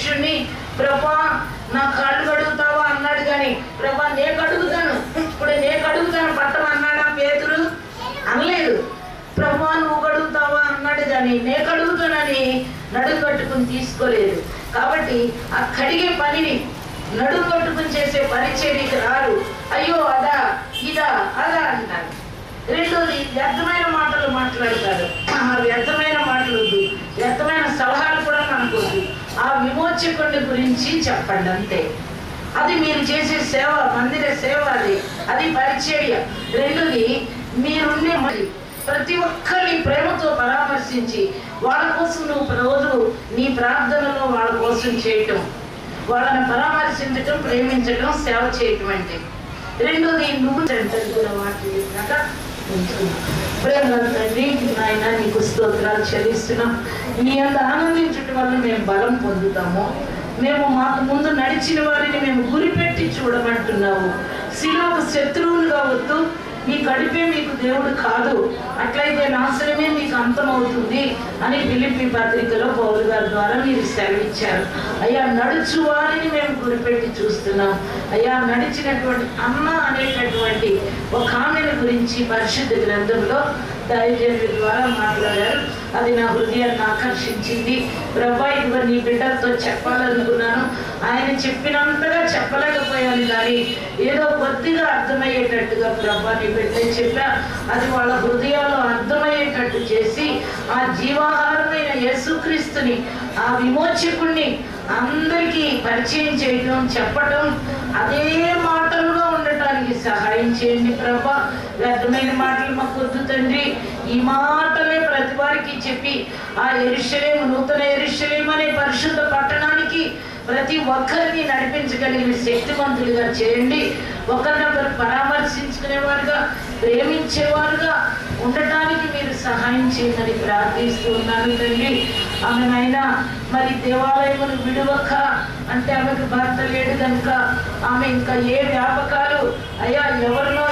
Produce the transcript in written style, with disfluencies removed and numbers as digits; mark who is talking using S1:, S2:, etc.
S1: శిష్యుని, ప్రభా నా కాళ్ళు కడుగుతావా అన్నాడు. కానీ ప్రభా నే కడుగుతాను, ఇప్పుడు నే కడుగుతాను పట్టమన్నాడా పేతురు? అనలేదు. ప్రభా నువ్వు కడుగుతావా అన్నాడు. కానీ నే కడుగుతానని నడుము కట్టుకుని తీసుకోలేదు. కాబట్టి ఆ కడిగే పనిని నడుము కట్టుకుని చేసే పరిచర్యకి రారు. అయ్యో అదా ఇదా అదా అంటారు. రెండోది వ్యర్థమైన మాటలు మాట్లాడతారు. ఆ వ్యర్థమైన మాటలు వద్దు, వ్యర్థమైన సలహాలు కూడా మనకు వద్దు. ఆ విమోచకుడి గురించి చెప్పండి అంతే. అది మీరు చేసే సేవ, మందిర సేవ, అది పరిచర్య. రెండోది మీరుండే ప్రతి ఒక్కరిని ప్రేమతో పరామర్శించి వాళ్ళ కోసం నువ్వు రోజు నీ ప్రార్థనలో వాళ్ళ కోసం చేయటం, వాళ్ళని పరామర్శించటం, ప్రేమించటం, సేవ చేయటం అంటే. రెండోది నువ్వు మాట్లాడినాక ప్రేమ తండ్రి నాయన నీకు స్తోత్రాలు చెల్లిస్తున్నాం. నీ అంత ఆనందించటం వల్ల మేము బలం పొందుతాము. మేము మాకు ముందు నడిచిన వారిని మేము గురిపెట్టి చూడమంటున్నావు. శిలువకు శత్రువులుగా వద్దు, మీ కడిపే మీకు దేవుడు కాదు, అట్లయితే నాశనమే మీకు అంతమవుతుంది అని ఫిలిప్పీ పత్రికలో పౌలు గారి ద్వారా మీరు సెలవిచ్చారు. అయ్యా నడుచు వారిని మేము గురిపెట్టి చూస్తున్నాం. అయ్యా నడిచినటువంటి అమ్మ అనేటటువంటి ఒక ఆమెను గురించి పరిశుద్ధ గ్రంథంలో దైవజనుల ద్వారా మాట్లాడారు. అది నా హృదయాన్ని ఆకర్షించింది. ప్రభా ఇదిగో నీ బిడ్డలతో చెప్పాలనుకున్నాను, ఆయన చెప్పినంతగా చెప్పలేకపోయాను. కానీ ఏదో కొద్దిగా అర్థమయ్యేటట్టుగా ప్రభా నీ బిడ్డలు చెప్పా. అది వాళ్ళ హృదయాల్లో అర్థమయ్యేటట్టు చేసి ఆ జీవాహారమైన యేసుక్రీస్తుని, ఆ విమోచకుణ్ణి అందరికీ పరిచయం చేయటం, చెప్పటం, అదే మాటలుగా ఉండటానికి సహాయం చేయండి ప్రభా. వ్యర్థమైన మాటలు మాకు వద్దు తండ్రి. ఈ మాటలే ప్రతి వారికి చెప్పి ఆ యెరూషలేము, నూతన యెరూషలేము అనే పరిశుద్ధ పట్టణానికి ప్రతి ఒక్కరిని నడిపించగలిగిన శక్తివంతులుగా చేయండి. ఒకరినొకరు పరామర్శించుకునేవారుగా, ప్రేమించేవారుగా ఉండటానికి మీరు సహాయం చేయమని ప్రార్థిస్తూ ఉన్నాను తండ్రి. ఆమెనైనా మరి దేవాలయమును విడువక అంటే ఆమెకు భర్త లేడు కనుక ఆమె ఇంకా ఏ వ్యాపకాలు, అయ్యా ఎవరినో